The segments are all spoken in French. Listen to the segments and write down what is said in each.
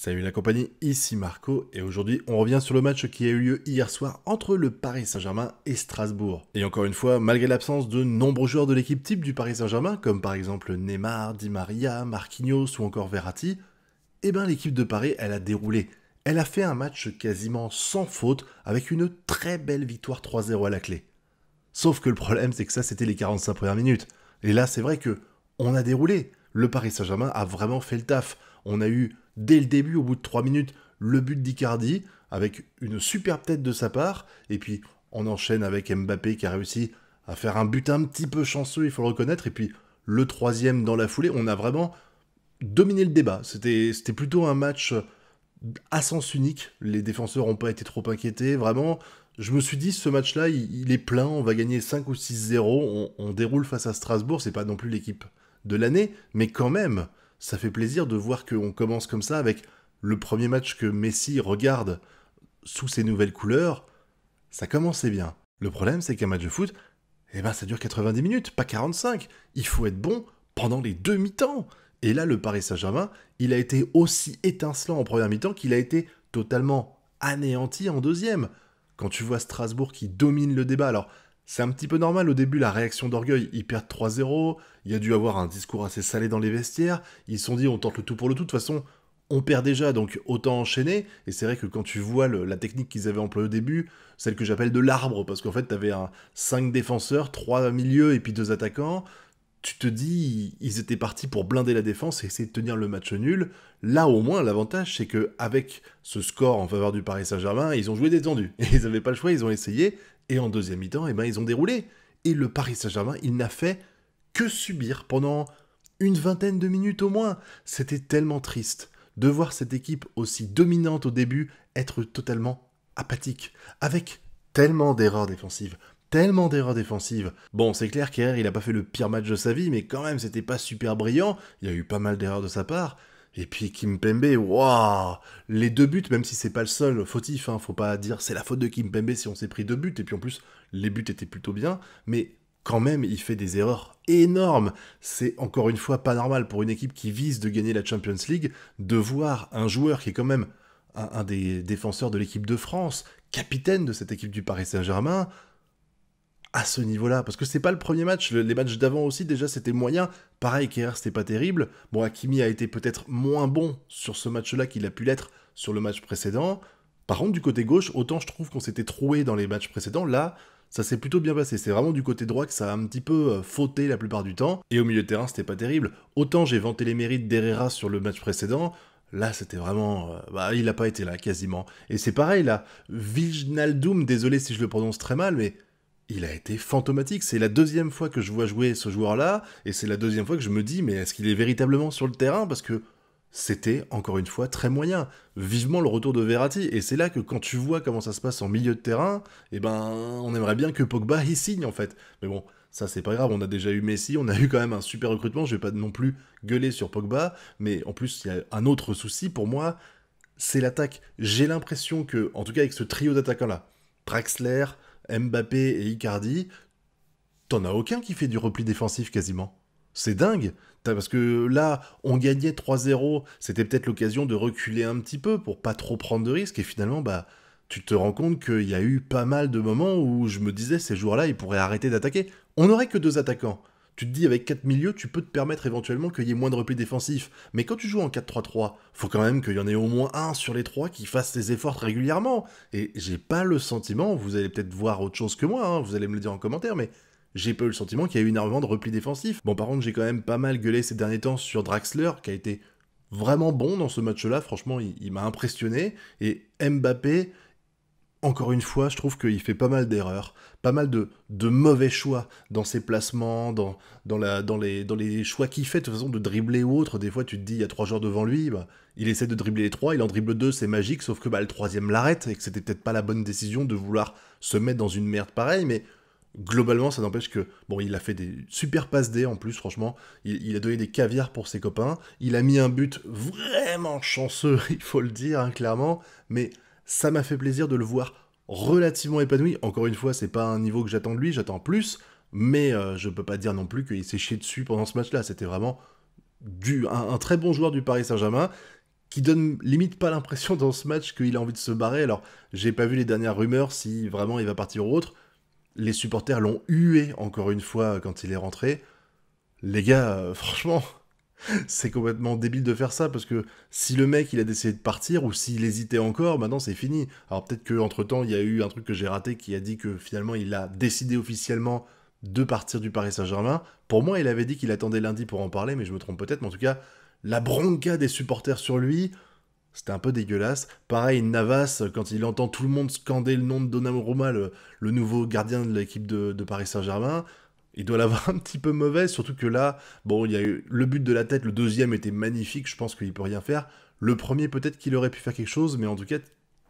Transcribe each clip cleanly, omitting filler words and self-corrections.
Salut la compagnie, ici Marco, et aujourd'hui on revient sur le match qui a eu lieu hier soir entre le Paris Saint-Germain et Strasbourg. Et encore une fois, malgré l'absence de nombreux joueurs de l'équipe type du Paris Saint-Germain, comme par exemple Neymar, Di Maria, Marquinhos ou encore Verratti, eh ben l'équipe de Paris, elle a déroulé. Elle a fait un match quasiment sans faute, avec une très belle victoire 3-0 à la clé. Sauf que le problème, c'est que ça, c'était les 45 premières minutes. Et là, c'est vrai que on a déroulé. Le Paris Saint-Germain a vraiment fait le taf. On a eu, dès le début, au bout de 3 minutes, le but d'Icardi, avec une superbe tête de sa part. Et puis, on enchaîne avec Mbappé qui a réussi à faire un but un petit peu chanceux, il faut le reconnaître. Et puis, le troisième dans la foulée, on a vraiment dominé le débat. C'était plutôt un match à sens unique. Les défenseurs n'ont pas été trop inquiétés. Vraiment, je me suis dit, ce match-là, il est plein. On va gagner 5 ou 6-0. On déroule face à Strasbourg. C'est pas non plus l'équipe de l'année. Mais quand même, ça fait plaisir de voir qu'on commence comme ça avec le premier match que Messi regarde sous ses nouvelles couleurs. Ça commençait bien. Le problème, c'est qu'un match de foot, eh ben, ça dure 90 minutes, pas 45. Il faut être bon pendant les deux mi-temps. Et là, le Paris Saint-Germain, il a été aussi étincelant en première mi-temps qu'il a été totalement anéanti en deuxième. Quand tu vois Strasbourg qui domine le débat, alors c'est un petit peu normal au début, la réaction d'orgueil, ils perdent 3-0, il y a dû avoir un discours assez salé dans les vestiaires, ils se sont dit on tente le tout pour le tout, de toute façon on perd déjà, donc autant enchaîner. Et c'est vrai que quand tu vois la technique qu'ils avaient employée au début, celle que j'appelle de l'arbre, parce qu'en fait t'avais 5 défenseurs, 3 milieux et puis 2 attaquants, tu te dis, ils étaient partis pour blinder la défense et essayer de tenir le match nul. Là, au moins, l'avantage, c'est que avec ce score en faveur du Paris Saint-Germain, ils ont joué détendu. Et ils n'avaient pas le choix, ils ont essayé. Et en deuxième mi-temps, eh ben, ils ont déroulé. Et le Paris Saint-Germain, il n'a fait que subir pendant une vingtaine de minutes au moins. C'était tellement triste de voir cette équipe aussi dominante au début être totalement apathique, avec tellement d'erreurs défensives. Tellement d'erreurs défensives. Bon, c'est clair qu'Herrera, il a pas fait le pire match de sa vie, mais quand même, c'était pas super brillant. Il y a eu pas mal d'erreurs de sa part. Et puis Kimpembe, waouh, les deux buts, même si c'est pas le seul fautif, hein, faut pas dire c'est la faute de Kimpembe si on s'est pris deux buts. Et puis en plus, les buts étaient plutôt bien, mais quand même, il fait des erreurs énormes. C'est encore une fois pas normal pour une équipe qui vise de gagner la Champions League de voir un joueur qui est quand même un des défenseurs de l'équipe de France, capitaine de cette équipe du Paris Saint-Germain, à ce niveau-là, parce que c'est pas le premier match, les matchs d'avant aussi, déjà, c'était moyen. Pareil, Kerr, c'était pas terrible. Bon, Hakimi a été peut-être moins bon sur ce match-là qu'il a pu l'être sur le match précédent. Par contre, du côté gauche, autant je trouve qu'on s'était troué dans les matchs précédents, là, ça s'est plutôt bien passé. C'est vraiment du côté droit que ça a un petit peu fauté la plupart du temps. Et au milieu de terrain, c'était pas terrible. Autant j'ai vanté les mérites d'Herrera sur le match précédent, là, c'était vraiment... il a pas été là, quasiment. Et c'est pareil, là, Wijnaldum, désolé si je le prononce très mal, mais il a été fantomatique. C'est la deuxième fois que je vois jouer ce joueur-là, et c'est la deuxième fois que je me dis, mais est-ce qu'il est véritablement sur le terrain? Parce que c'était, encore une fois, très moyen. Vivement le retour de Verratti. Et c'est là que quand tu vois comment ça se passe en milieu de terrain, eh ben, on aimerait bien que Pogba y signe, en fait. Mais bon, ça c'est pas grave, on a déjà eu Messi, on a eu quand même un super recrutement, je vais pas non plus gueuler sur Pogba, mais en plus, il y a un autre souci pour moi, c'est l'attaque. J'ai l'impression que, en tout cas avec ce trio d'attaquants-là, Draxler, Mbappé et Icardi, t'en as aucun qui fait du repli défensif quasiment. C'est dingue, parce que là, on gagnait 3-0, c'était peut-être l'occasion de reculer un petit peu pour pas trop prendre de risques, et finalement, tu te rends compte qu'il y a eu pas mal de moments où je me disais, ces joueurs-là, ils pourraient arrêter d'attaquer. On n'aurait que deux attaquants. Tu te dis, avec 4 milieux, tu peux te permettre éventuellement qu'il y ait moins de repli défensif. Mais quand tu joues en 4-3-3, faut quand même qu'il y en ait au moins un sur les trois qui fasse des efforts régulièrement. Et j'ai pas le sentiment, vous allez peut-être voir autre chose que moi, hein, vous allez me le dire en commentaire, mais j'ai pas eu le sentiment qu'il y a eu énormément de repli défensif. Bon, par contre, j'ai quand même pas mal gueulé ces derniers temps sur Draxler, qui a été vraiment bon dans ce match-là. Franchement, il m'a impressionné. Et Mbappé, encore une fois, je trouve qu'il fait pas mal d'erreurs, pas mal de mauvais choix dans ses placements, dans les choix qu'il fait, de toute façon, de dribbler ou autre. Des fois, tu te dis, il y a 3 joueurs devant lui, il essaie de dribbler les 3, il en dribble 2, c'est magique, sauf que le troisième l'arrête, et que c'était peut-être pas la bonne décision de vouloir se mettre dans une merde pareille, mais globalement, ça n'empêche que, bon, il a fait des super passes D en plus, franchement, il a donné des caviars pour ses copains, il a mis un but vraiment chanceux, il faut le dire, hein, clairement, mais ça m'a fait plaisir de le voir relativement épanoui. Encore une fois, c'est pas un niveau que j'attends de lui, j'attends plus, mais je peux pas dire non plus qu'il s'est chié dessus pendant ce match-là. C'était vraiment un très bon joueur du Paris Saint-Germain qui donne limite pas l'impression dans ce match qu'il a envie de se barrer. Alors, j'ai pas vu les dernières rumeurs si vraiment il va partir ou autre. Les supporters l'ont hué encore une fois quand il est rentré. Les gars, franchement, c'est complètement débile de faire ça parce que si le mec il a décidé de partir ou s'il hésitait encore, maintenant c'est fini. Alors peut-être qu'entre temps il y a eu un truc que j'ai raté qui a dit que finalement il a décidé officiellement de partir du Paris Saint-Germain. Pour moi il avait dit qu'il attendait lundi pour en parler, mais je me trompe peut-être. Mais en tout cas, la bronca des supporters sur lui, c'était un peu dégueulasse. Pareil, Navas, quand il entend tout le monde scander le nom de Donnarumma, le nouveau gardien de l'équipe de Paris Saint-Germain, il doit l'avoir un petit peu mauvaise, surtout que là, bon, il y a eu le but de la tête, le deuxième était magnifique, je pense qu'il peut rien faire. Le premier, peut-être qu'il aurait pu faire quelque chose, mais en tout cas,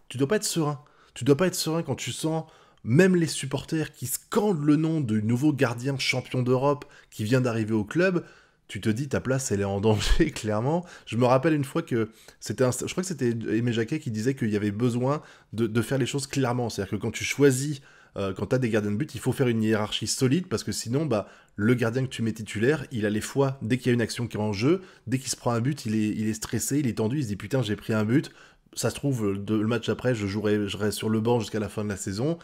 tu dois pas être serein. Tu dois pas être serein quand tu sens même les supporters qui scandent le nom du nouveau gardien champion d'Europe qui vient d'arriver au club. Tu te dis, ta place, elle est en danger, clairement. Je me rappelle une fois que c'était je crois que c'était Aimé Jacquet qui disait qu'il y avait besoin de faire les choses clairement. C'est-à-dire que quand tu choisis quand tu as des gardiens de but, il faut faire une hiérarchie solide parce que sinon, bah, le gardien que tu mets titulaire, il a les fois, dès qu'il y a une action qui est en jeu, dès qu'il se prend un but, il est stressé, il est tendu, il se dit putain, j'ai pris un but. Ça se trouve, le match après, je reste sur le banc jusqu'à la fin de la saison.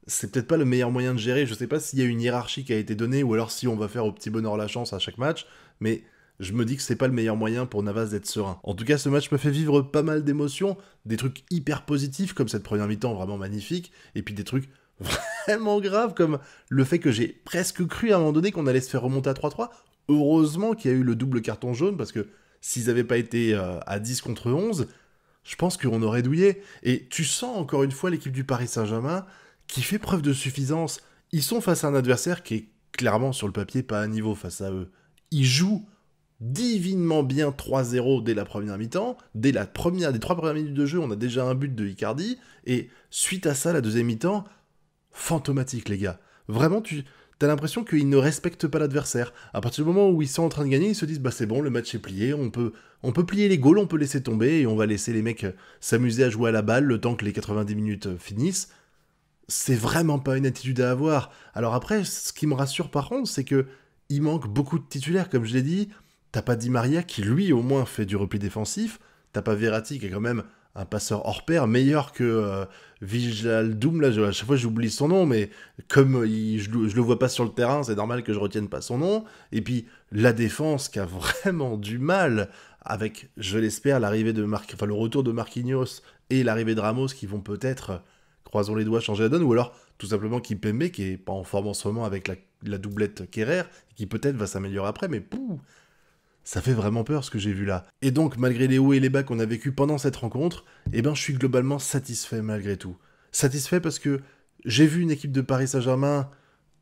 C'est peut-être pas le meilleur moyen de gérer. Je sais pas s'il y a une hiérarchie qui a été donnée ou alors si on va faire au petit bonheur la chance à chaque match, mais je me dis que c'est pas le meilleur moyen pour Navas d'être serein. En tout cas, ce match me fait vivre pas mal d'émotions, des trucs hyper positifs comme cette première mi-temps vraiment magnifique, et puis des trucs vraiment graves comme le fait que j'ai presque cru à un moment donné qu'on allait se faire remonter à 3-3. Heureusement qu'il y a eu le double carton jaune parce que s'ils n'avaient pas été à 10 contre 11, je pense qu'on aurait douillé. Et tu sens encore une fois l'équipe du Paris Saint-Germain qui fait preuve de suffisance. Ils sont face à un adversaire qui est clairement sur le papier pas à niveau face à eux. Ils jouent divinement bien 3-0 dès la première mi-temps. Des 3 premières minutes de jeu, on a déjà un but de Icardi. Et suite à ça, la deuxième mi-temps, fantomatique, les gars. Vraiment, t'as l'impression qu'ils ne respectent pas l'adversaire. À partir du moment où ils sont en train de gagner, ils se disent, bah c'est bon, le match est plié, on peut plier les goals, on peut laisser tomber, et on va laisser les mecs s'amuser à jouer à la balle le temps que les 90 minutes finissent. C'est vraiment pas une attitude à avoir. Alors après, ce qui me rassure par contre, c'est que il manque beaucoup de titulaires, comme je l'ai dit. T'as pas Di Maria qui, lui, au moins, fait du repli défensif. T'as pas Verratti qui est quand même un passeur hors pair, meilleur que Wijnaldum, là, à chaque fois j'oublie son nom, mais comme je le vois pas sur le terrain, c'est normal que je retienne pas son nom. Et puis la défense qui a vraiment du mal avec, je l'espère, l'arrivée de le retour de Marquinhos et l'arrivée de Ramos qui vont peut-être, croisons les doigts, changer la donne, ou alors tout simplement Kimpembe qui est pas en forme en ce moment avec la doublette Kerrer, qui peut-être va s'améliorer après, mais pouh, ça fait vraiment peur ce que j'ai vu là. Et donc, malgré les hauts et les bas qu'on a vécu pendant cette rencontre, eh ben, je suis globalement satisfait malgré tout. Satisfait parce que j'ai vu une équipe de Paris Saint-Germain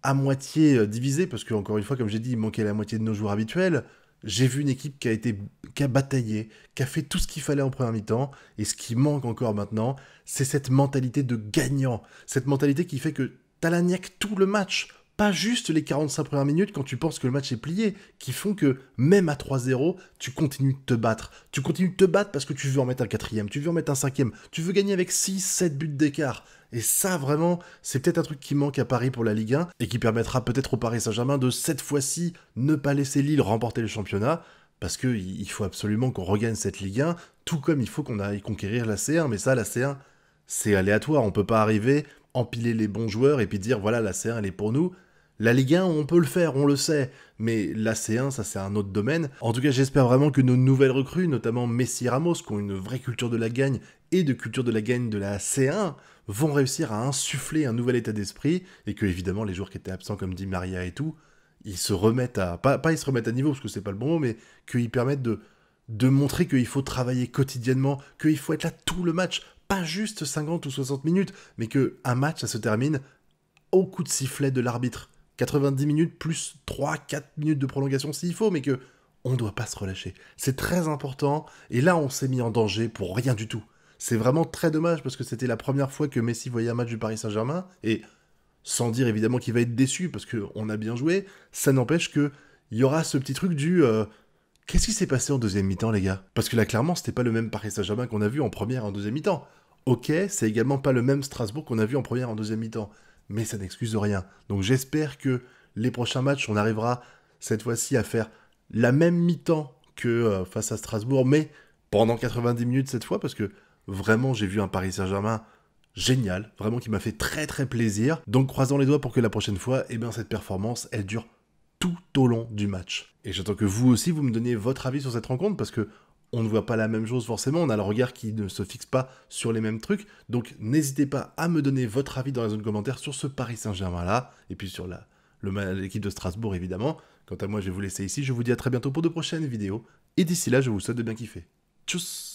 à moitié divisée, parce que, encore une fois, comme j'ai dit, il manquait la moitié de nos joueurs habituels. J'ai vu une équipe qui a bataillé, qui a fait tout ce qu'il fallait en première mi-temps, et ce qui manque encore maintenant, c'est cette mentalité de gagnant. Cette mentalité qui fait que t'as la niaque tout le match. Pas juste les 45 premières minutes quand tu penses que le match est plié, qui font que même à 3-0, tu continues de te battre. Tu continues de te battre parce que tu veux en mettre un quatrième, tu veux en mettre un cinquième, tu veux gagner avec 6-7 buts d'écart. Et ça, vraiment, c'est peut-être un truc qui manque à Paris pour la Ligue 1 et qui permettra peut-être au Paris Saint-Germain de cette fois-ci ne pas laisser Lille remporter le championnat. Parce qu'il faut absolument qu'on regagne cette Ligue 1, tout comme il faut qu'on aille conquérir la C1. Mais ça, la C1, c'est aléatoire. On peut pas arriver, empiler les bons joueurs et puis dire voilà, la C1, elle est pour nous. La Ligue 1, on peut le faire, on le sait, mais la C1, ça c'est un autre domaine. En tout cas, j'espère vraiment que nos nouvelles recrues, notamment Messi et Ramos, qui ont une vraie culture de la gagne et de culture de la gagne de la C1, vont réussir à insuffler un nouvel état d'esprit, et que évidemment les joueurs qui étaient absents comme Di Maria et tout, ils se remettent à... Pas ils se remettent à niveau, parce que c'est pas le bon mot, mais qu'ils permettent de montrer qu'il faut travailler quotidiennement, qu'il faut être là tout le match, pas juste 50 ou 60 minutes, mais qu'un match, ça se termine au coup de sifflet de l'arbitre. 90 minutes plus 3-4 minutes de prolongation s'il faut, mais que on ne doit pas se relâcher. C'est très important, et là on s'est mis en danger pour rien du tout. C'est vraiment très dommage, parce que c'était la première fois que Messi voyait un match du Paris Saint-Germain, et sans dire évidemment qu'il va être déçu, parce qu'on a bien joué, ça n'empêche qu'il y aura ce petit truc du... Qu'est-ce qui s'est passé en deuxième mi-temps, les gars? Parce que là, clairement, c'était pas le même Paris Saint-Germain qu'on a vu en première et en deuxième mi-temps. Ok, c'est également pas le même Strasbourg qu'on a vu en première et en deuxième mi-temps. Mais ça n'excuse rien. Donc j'espère que les prochains matchs, on arrivera cette fois-ci à faire la même mi-temps que face à Strasbourg, mais pendant 90 minutes cette fois, parce que vraiment j'ai vu un Paris Saint-Germain génial, vraiment qui m'a fait très très plaisir. Donc croisons les doigts pour que la prochaine fois, eh bien, cette performance, elle dure tout au long du match. Et j'attends que vous aussi, vous me donniez votre avis sur cette rencontre, parce que on ne voit pas la même chose forcément, on a le regard qui ne se fixe pas sur les mêmes trucs, donc n'hésitez pas à me donner votre avis dans la zone commentaire sur ce Paris Saint-Germain-là, et puis sur l'équipe de Strasbourg évidemment. Quant à moi, je vais vous laisser ici, je vous dis à très bientôt pour de prochaines vidéos, et d'ici là, je vous souhaite de bien kiffer. Tchuss!